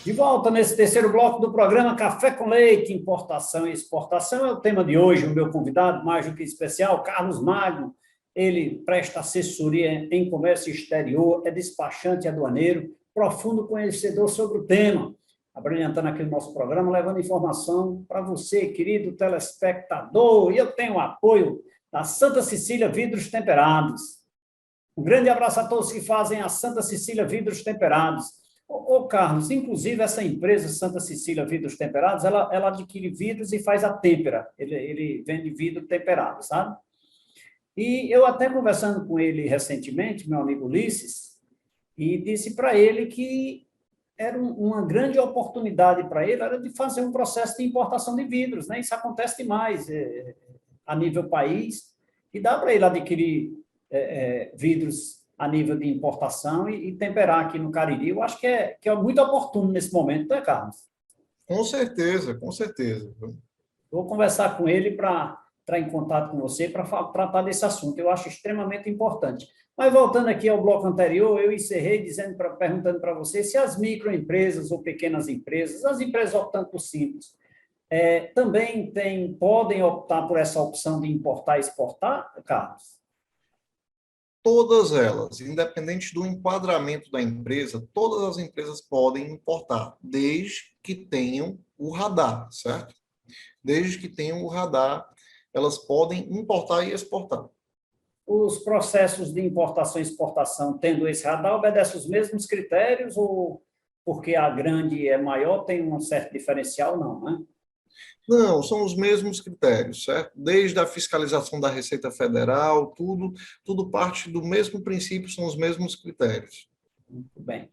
De volta nesse terceiro bloco do programa Café com Leite, importação e exportação, é o tema de hoje. O meu convidado, mais do que especial, Carlos Magno, ele presta assessoria em comércio exterior, é despachante aduaneiro, profundo conhecedor sobre o tema. abrilhantando aqui o nosso programa, levando informação para você, querido telespectador. E eu tenho o apoio da Santa Cecília Vidros Temperados. Um grande abraço a todos que fazem a Santa Cecília Vidros Temperados. Ô, Carlos, inclusive essa empresa Santa Cecília Vidros Temperados, ela adquire vidros e faz a têmpera. Ele vende vidro temperado, sabe? E eu até conversando com ele recentemente, meu amigo Ulisses, e disse para ele que era uma grande oportunidade para ele, era de fazer um processo de importação de vidros, né? Isso acontece demais a nível país, e dá para ele adquirir vidros a nível de importação e temperar aqui no Cariri. Eu acho que é muito oportuno nesse momento, não é, Carlos? Com certeza, com certeza. Vou conversar com ele para entrar em contato com você para tratar desse assunto. Eu acho extremamente importante. Mas voltando aqui ao bloco anterior, eu encerrei perguntando para você se as microempresas ou pequenas empresas, as empresas optando por simples, também podem optar por essa opção de importar e exportar, Carlos? Todas elas, independente do enquadramento da empresa, todas as empresas podem importar, desde que tenham o radar, certo? Desde que tenham o radar, elas podem importar e exportar. Os processos de importação e exportação, tendo esse radar, obedecem os mesmos critérios ou porque a grande é maior, tem um certo diferencial? Não, né? Não, são os mesmos critérios, certo? Desde a fiscalização da Receita Federal, tudo parte do mesmo princípio, são os mesmos critérios. Muito bem.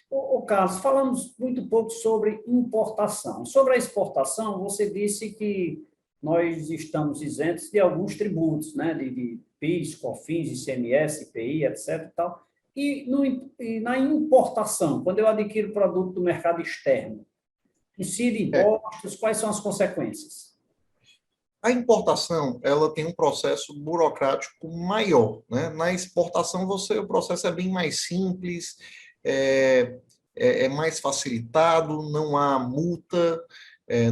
Ô, Carlos, falamos muito pouco sobre importação. Sobre a exportação, você disse que nós estamos isentos de alguns tributos, né? De PIS, COFINS, ICMS, IPI, etc. E tal. E na importação, quando eu adquiro produto do mercado externo, incide impostos, quais são as consequências? A importação, ela tem um processo burocrático maior, né? Na exportação, o processo é bem mais simples, é mais facilitado, não há multa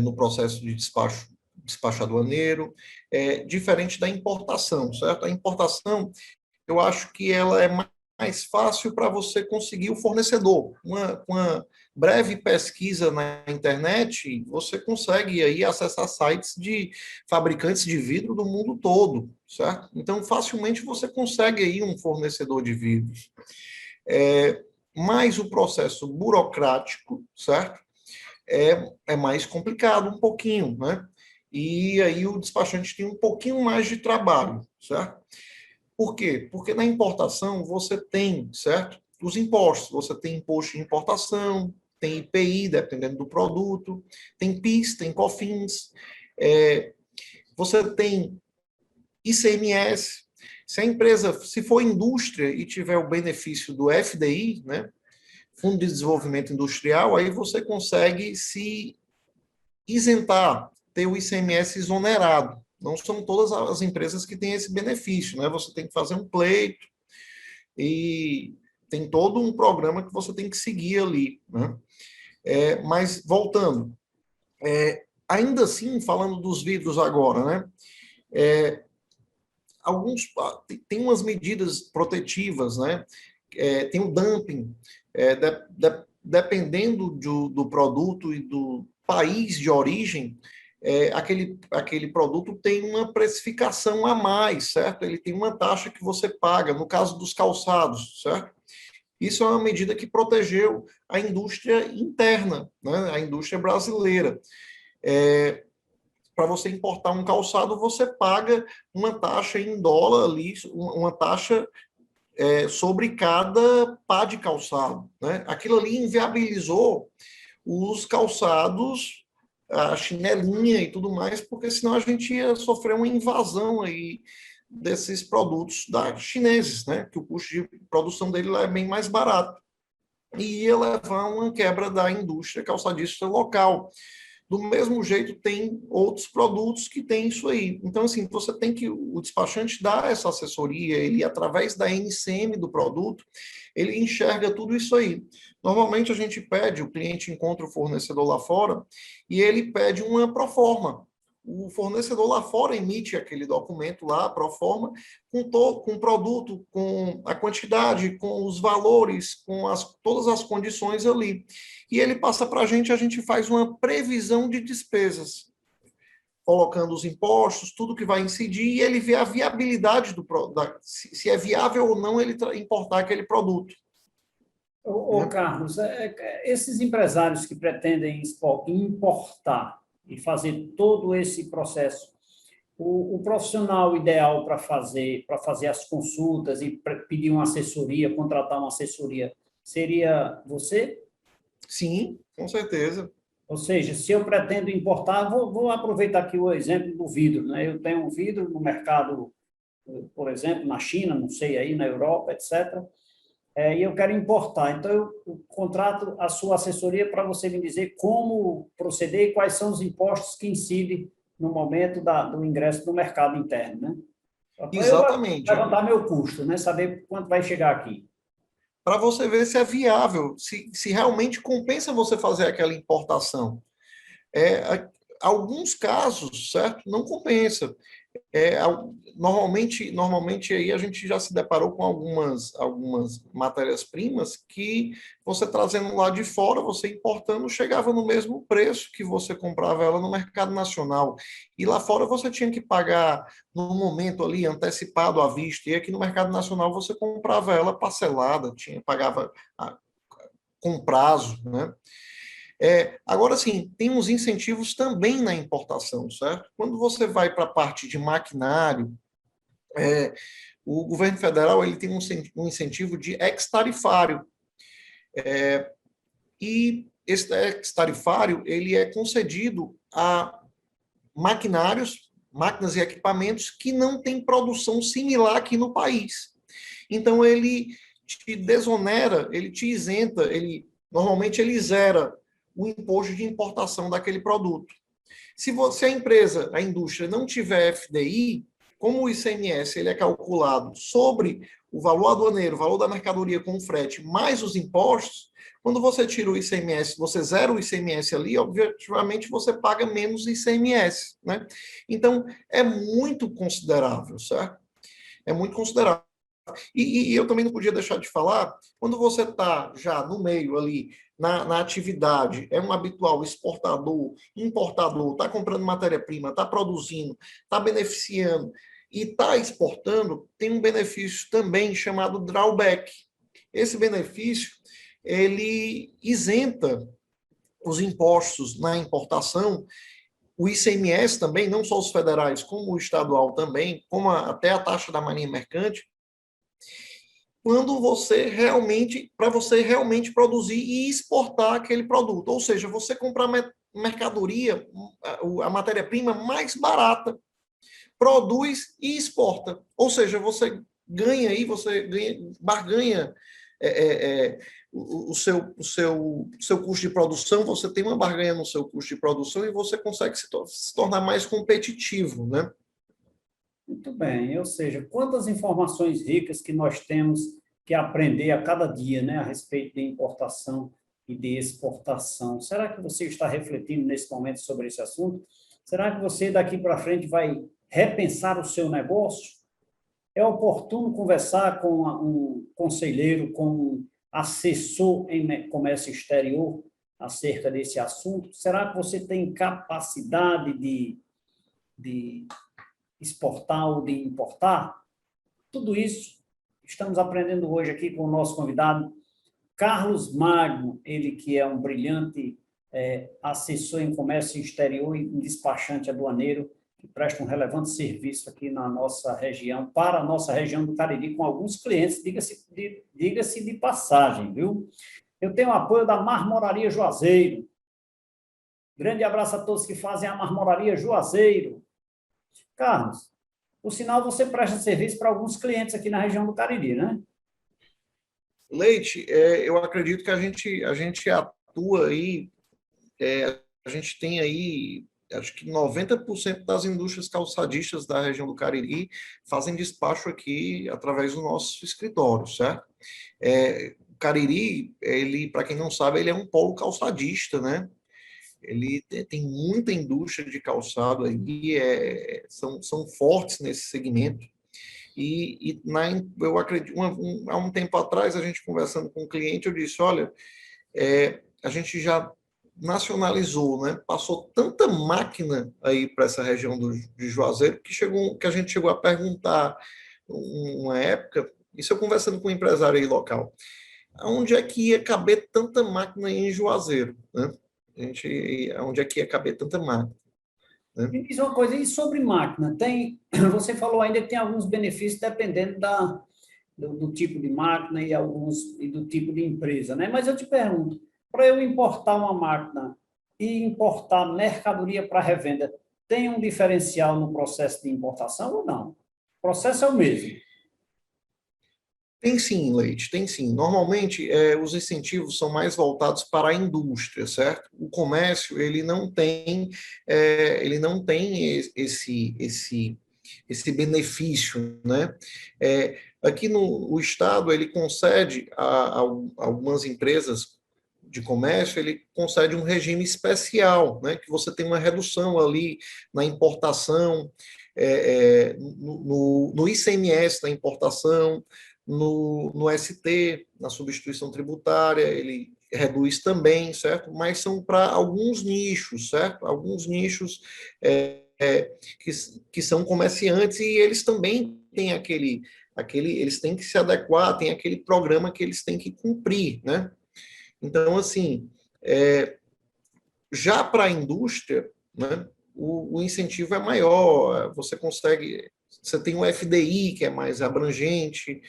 no processo de despacho aduaneiro, diferente da importação, certo? A importação, eu acho que ela é mais fácil para você conseguir o fornecedor. Uma breve pesquisa na internet, você consegue aí acessar sites de fabricantes de vidro do mundo todo, certo? Então, facilmente você consegue aí um fornecedor de vidros. Mas o processo burocrático, certo? É mais complicado um pouquinho, né? E aí o despachante tem um pouquinho mais de trabalho, certo? Por quê? Porque na importação você tem, certo? Os impostos. Você tem imposto de importação, tem IPI, dependendo do produto, tem PIS, tem COFINS, você tem ICMS. Se a empresa, se for indústria e tiver o benefício do FDI, né? Fundo de Desenvolvimento Industrial, aí você consegue se isentar, ter o ICMS exonerado. Não são todas as empresas que têm esse benefício, né? Você tem que fazer um pleito e tem todo um programa que você tem que seguir ali, né? Mas, voltando, ainda assim, falando dos vidros agora, né? Tem umas medidas protetivas, né? Tem o dumping, dependendo do produto e do país de origem, aquele produto tem uma precificação a mais, certo? Ele tem uma taxa que você paga, no caso dos calçados, certo? Isso é uma medida que protegeu a indústria interna, né? A indústria brasileira. Para você importar um calçado, você paga uma taxa em dólar ali, uma taxa sobre cada pá de calçado, né? Aquilo ali inviabilizou os calçados, a chinelinha e tudo mais, porque senão a gente ia sofrer uma invasão aí desses produtos chineses, né? Que o custo de produção dele é bem mais barato. E ia levar a uma quebra da indústria calçadista local. Do mesmo jeito, tem outros produtos que têm isso aí. Então, assim, você tem que, o despachante dar essa assessoria, ele, através da NCM do produto, ele enxerga tudo isso aí. Normalmente, a gente pede, o cliente encontra o fornecedor lá fora, e ele pede uma proforma. o fornecedor lá fora emite aquele documento lá, pro forma, com o produto, com a quantidade, com os valores, com todas as condições ali. E ele passa para a gente faz uma previsão de despesas, colocando os impostos, tudo que vai incidir, e ele vê a viabilidade se é viável ou não ele importar aquele produto. Carlos, esses empresários que pretendem importar e fazer todo esse processo, o profissional ideal para fazer as consultas e pedir uma assessoria, contratar uma assessoria, seria você? Sim, com certeza. Ou seja, se eu pretendo importar, vou aproveitar aqui o exemplo do vidro, né? Eu tenho um vidro no mercado, por exemplo, na China, não sei aí, na Europa, etc., e eu quero importar. Então, eu contrato a sua assessoria para você me dizer como proceder e quais são os impostos que incidem no momento do ingresso no mercado interno, né? Exatamente. Para levantar meu custo, né? Saber quanto vai chegar aqui. Para você ver se é viável, se realmente compensa você fazer aquela importação. Alguns casos, certo? Não compensa. Normalmente aí a gente já se deparou com algumas matérias-primas que você trazendo lá de fora, você importando, chegava no mesmo preço que você comprava ela no mercado nacional. E lá fora você tinha que pagar no momento ali, antecipado à vista. E aqui no mercado nacional você comprava ela parcelada, pagava com prazo, né? Agora, sim, tem uns incentivos também na importação, certo? Quando você vai para a parte de maquinário, o governo federal ele tem um incentivo de ex-tarifário. E esse ex-tarifário ele é concedido a máquinas e equipamentos que não têm produção similar aqui no país. Então, ele te desonera, ele te isenta, normalmente ele zera o imposto de importação daquele produto. Se a indústria não tiver FDI, como o ICMS ele é calculado sobre o valor aduaneiro, o valor da mercadoria com frete, mais os impostos, quando você tira o ICMS, você zera o ICMS ali, objetivamente você paga menos ICMS, né? Então, é muito considerável, certo? É muito considerável. E eu também não podia deixar de falar, quando você está já no meio ali, na atividade, é um habitual exportador, importador, está comprando matéria-prima, está produzindo, está beneficiando e está exportando, tem um benefício também chamado drawback. Esse benefício, ele isenta os impostos na importação, o ICMS também, não só os federais, como o estadual também, como até a taxa da marinha mercante, para você realmente produzir e exportar aquele produto. Ou seja, você comprar mercadoria, a matéria-prima mais barata, produz e exporta. Ou seja, você barganha o seu custo de produção, você tem uma barganha no seu custo de produção e você consegue se tornar mais competitivo, né? Muito bem, ou seja, quantas informações ricas que nós temos que aprender a cada dia, né, a respeito de importação e de exportação. Será que você está refletindo nesse momento sobre esse assunto? Será que você daqui para frente vai repensar o seu negócio? É oportuno conversar com um conselheiro, com um assessor em comércio exterior acerca desse assunto? Será que você tem capacidade de exportar ou de importar? Tudo isso estamos aprendendo hoje aqui com o nosso convidado, Carlos Magno, ele que é um brilhante assessor em comércio exterior e um despachante aduaneiro, que presta um relevante serviço aqui na nossa região, para a nossa região do Cariri, com alguns clientes, diga-se de passagem, viu? Eu tenho o apoio da Marmoraria Juazeiro. Grande abraço a todos que fazem a Marmoraria Juazeiro. Carlos, por sinal, você presta serviço para alguns clientes aqui na região do Cariri, né? Leite, eu acredito que a gente atua aí, a gente tem aí, acho que 90% das indústrias calçadistas da região do Cariri fazem despacho aqui através do nosso escritório, certo? O Cariri, ele, para quem não sabe, ele é um polo calçadista, né? tem muita indústria de calçado aí, são fortes nesse segmento. Eu acredito, há um tempo atrás, a gente conversando com um cliente, eu disse, olha, a gente já nacionalizou, né? Passou tanta máquina aí para essa região de Juazeiro que a gente chegou a perguntar uma época, isso eu conversando com um empresário aí local, onde é que ia caber tanta máquina em Juazeiro, né? Onde é que ia caber tanta máquina? Né? Me diz uma coisa, e sobre máquina? Você falou ainda que tem alguns benefícios dependendo do tipo de máquina e do tipo de empresa, né? Mas eu te pergunto, para eu importar uma máquina e importar mercadoria para revenda, tem um diferencial no processo de importação ou não? O processo é o mesmo. Tem sim, Leite, tem sim. Normalmente, os incentivos são mais voltados para a indústria, certo? O comércio, ele não tem esse benefício, né? Aqui no Estado, ele concede a algumas empresas de comércio, ele concede um regime especial, né? Que você tem uma redução ali na importação, no ICMS da importação, no ST, na substituição tributária, ele reduz também, certo? Mas são para alguns nichos, certo? Alguns nichos que são comerciantes e eles também têm eles têm que se adequar, tem aquele programa que eles têm que cumprir, né? Então, assim, já para a indústria, né, o incentivo é maior, você tem o FDI, que é mais abrangente,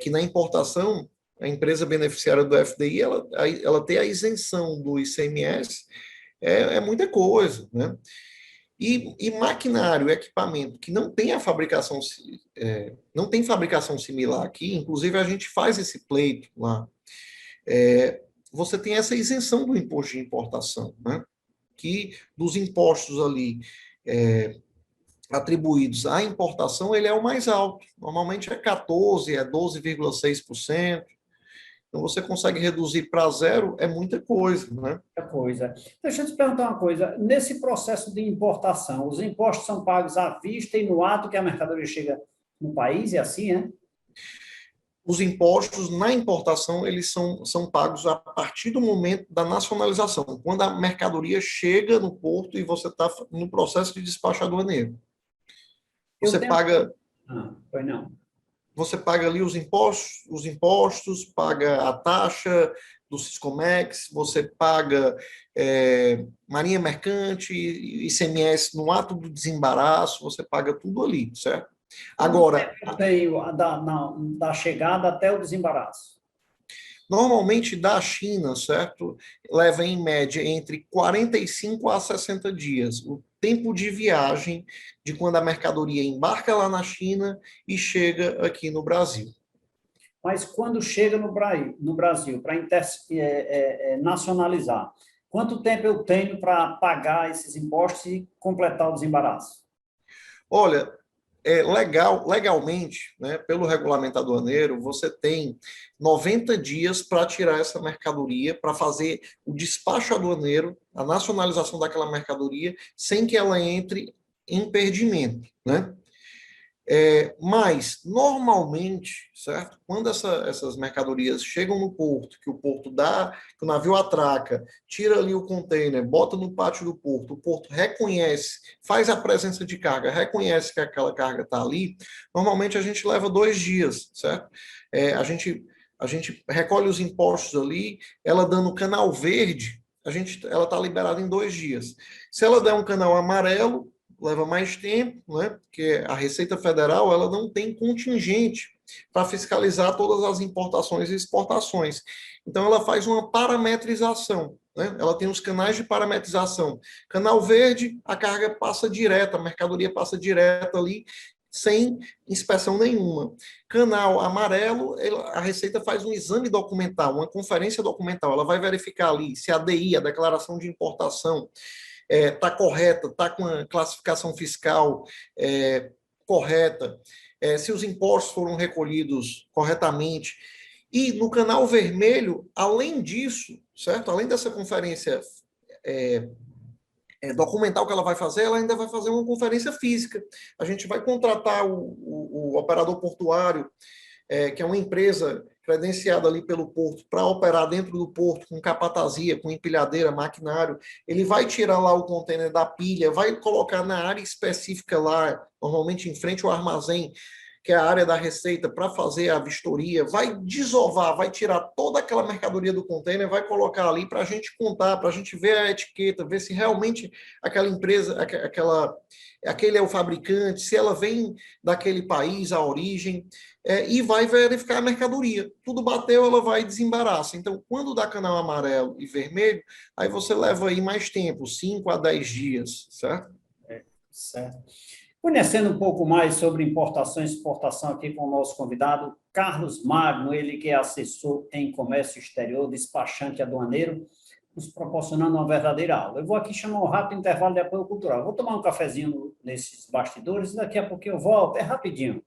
que na importação, a empresa beneficiária do FDI, ela tem a isenção do ICMS, muita coisa, né? E maquinário, equipamento que não tem não tem fabricação similar aqui, inclusive a gente faz esse pleito lá, você tem essa isenção do imposto de importação, né? Que dos impostos ali atribuídos à importação, ele é o mais alto. Normalmente é 14%, é 12,6%. Então, você consegue reduzir para zero, é muita coisa, né? Muita coisa. Deixa eu te perguntar uma coisa. Nesse processo de importação, os impostos são pagos à vista e no ato que a mercadoria chega no país, é assim, né? Os impostos na importação, eles são pagos a partir do momento da nacionalização, quando a mercadoria chega no porto e você está no processo de despacho aduaneiro. Você paga... Pois não. Você paga ali os impostos, paga a taxa do Siscomex, você paga Marinha Mercante, ICMS no ato do desembaraço, você paga tudo ali, certo? Agora, eu tenho da chegada até o desembaraço. Normalmente da China, certo? Leva em média entre 45 a 60 dias. O tempo de viagem de quando a mercadoria embarca lá na China e chega aqui no Brasil. Mas quando chega no Brasil para nacionalizar, quanto tempo eu tenho para pagar esses impostos e completar o desembaraço? Olha, legalmente, né, pelo regulamento aduaneiro, você tem 90 dias para tirar essa mercadoria, para fazer o despacho aduaneiro, a nacionalização daquela mercadoria, sem que ela entre em perdimento, né? Mas, normalmente, certo? Quando essas mercadorias chegam no porto, que o navio atraca, tira ali o container, bota no pátio do porto, o porto reconhece, faz a presença de carga, reconhece que aquela carga está ali, normalmente a gente leva 2 dias, certo? A gente recolhe os impostos ali, ela dando canal verde, ela está liberada em 2 dias. Se ela der um canal amarelo, leva mais tempo, né? Porque a Receita Federal ela não tem contingente para fiscalizar todas as importações e exportações. Então, ela faz uma parametrização, né? Ela tem os canais de parametrização. Canal verde, a carga passa direta, a mercadoria passa direta ali, sem inspeção nenhuma. Canal amarelo, a Receita faz um exame documental, uma conferência documental. Ela vai verificar ali se a DI, a declaração de importação, está correta, está com a classificação fiscal correta, se os impostos foram recolhidos corretamente. E no canal vermelho, além disso, certo? Além dessa conferência documentar o que ela vai fazer, ela ainda vai fazer uma conferência física. A gente vai contratar o operador portuário, que é uma empresa credenciada ali pelo porto, para operar dentro do porto, com capatazia, com empilhadeira, maquinário. Ele vai tirar lá o contêiner da pilha, vai colocar na área específica lá, normalmente em frente ao armazém, que é a área da receita, para fazer a vistoria, vai desovar, vai tirar toda aquela mercadoria do contêiner, vai colocar ali para a gente contar, para a gente ver a etiqueta, ver se realmente aquela empresa, aquele é o fabricante, se ela vem daquele país, a origem, e vai verificar a mercadoria. Tudo bateu, ela vai desembaraça. Então, quando dá canal amarelo e vermelho, aí você leva aí mais tempo, 5 a 10 dias, certo? Certo. Conhecendo um pouco mais sobre importação e exportação aqui com o nosso convidado, Carlos Magno, ele que é assessor em comércio exterior, despachante aduaneiro, nos proporcionando uma verdadeira aula. Eu vou aqui chamar um rápido intervalo de apoio cultural. Vou tomar um cafezinho nesses bastidores e daqui a pouquinho eu volto, é rapidinho.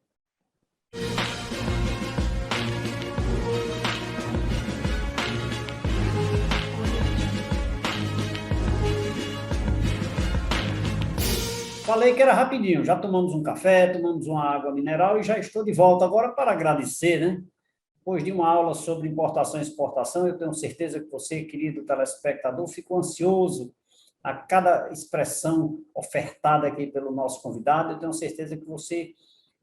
Falei que era rapidinho, já tomamos um café, tomamos uma água mineral e já estou de volta agora para agradecer, né? Depois de uma aula sobre importação e exportação, eu tenho certeza que você, querido telespectador, ficou ansioso a cada expressão ofertada aqui pelo nosso convidado. Eu tenho certeza que você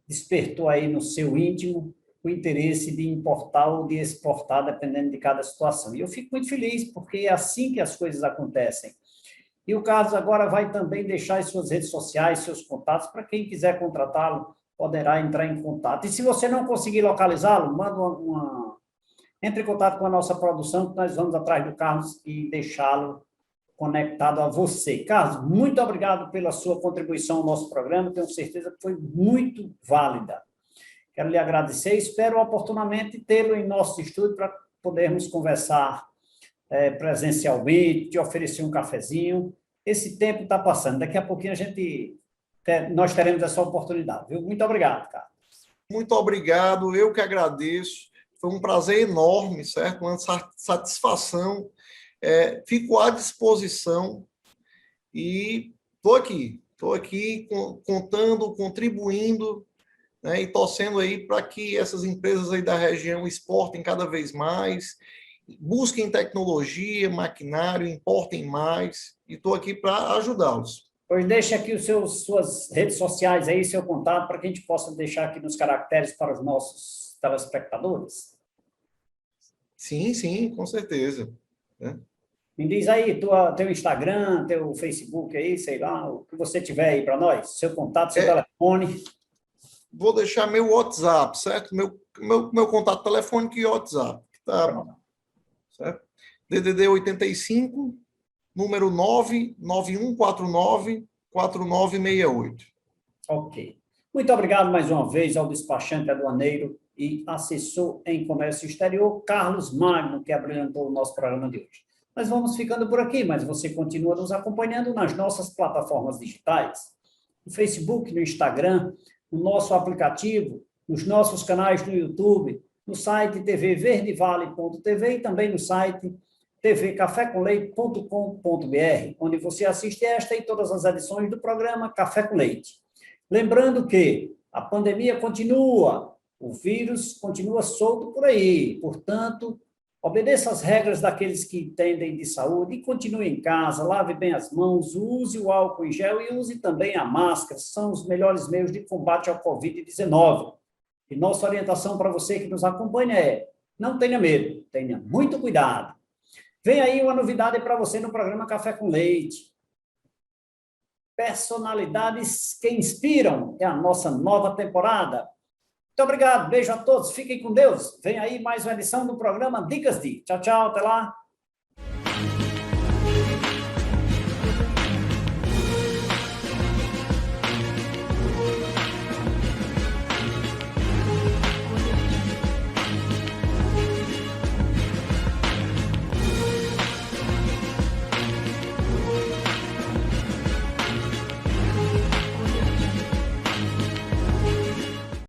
despertou aí no seu íntimo o interesse de importar ou de exportar, dependendo de cada situação. E eu fico muito feliz, porque é assim que as coisas acontecem. E o Carlos agora vai também deixar as suas redes sociais, seus contatos, para quem quiser contratá-lo, poderá entrar em contato. E se você não conseguir localizá-lo, entre em contato com a nossa produção, que nós vamos atrás do Carlos e deixá-lo conectado a você. Carlos, muito obrigado pela sua contribuição ao nosso programa, tenho certeza que foi muito válida. Quero lhe agradecer e espero oportunamente tê-lo em nosso estúdio para podermos conversar presencialmente, te oferecer um cafezinho. Esse tempo está passando, daqui a pouquinho nós teremos essa oportunidade, viu? Muito obrigado, cara. Muito obrigado, eu que agradeço, foi um prazer enorme, certo? Uma satisfação, fico à disposição e estou aqui contando, contribuindo, né, e torcendo aí para que essas empresas aí da região exportem cada vez mais, busquem tecnologia, maquinário, importem mais, e estou aqui para ajudá-los. Pois deixe aqui suas redes sociais aí, seu contato, para que a gente possa deixar aqui nos caracteres para os nossos telespectadores. Sim, com certeza. Né? Me diz aí, teu Instagram, teu Facebook aí, sei lá, o que você tiver aí para nós, seu contato, seu telefone. Vou deixar meu WhatsApp, certo? Meu contato telefônico e WhatsApp. Tá? Certo? DDD 85, número 99149-4968. Ok. Muito obrigado mais uma vez ao despachante aduaneiro e assessor em comércio exterior, Carlos Magno, que abrilhantou o nosso programa de hoje. Nós vamos ficando por aqui, mas você continua nos acompanhando nas nossas plataformas digitais, no Facebook, no Instagram, no nosso aplicativo, nos nossos canais no YouTube, no site tvverdevale.tv e também no site tvcafécomleite.com.br, onde você assiste esta e todas as edições do programa Café com Leite. Lembrando que a pandemia continua, o vírus continua solto por aí, portanto, obedeça às regras daqueles que entendem de saúde e continue em casa, lave bem as mãos, use o álcool em gel e use também a máscara, são os melhores meios de combate ao Covid-19. E nossa orientação para você que nos acompanha é: não tenha medo, tenha muito cuidado. Vem aí uma novidade para você no programa Café com Leite. Personalidades que inspiram é a nossa nova temporada. Muito obrigado, beijo a todos, fiquem com Deus. Vem aí mais uma edição do programa Dicas de. Tchau, até lá.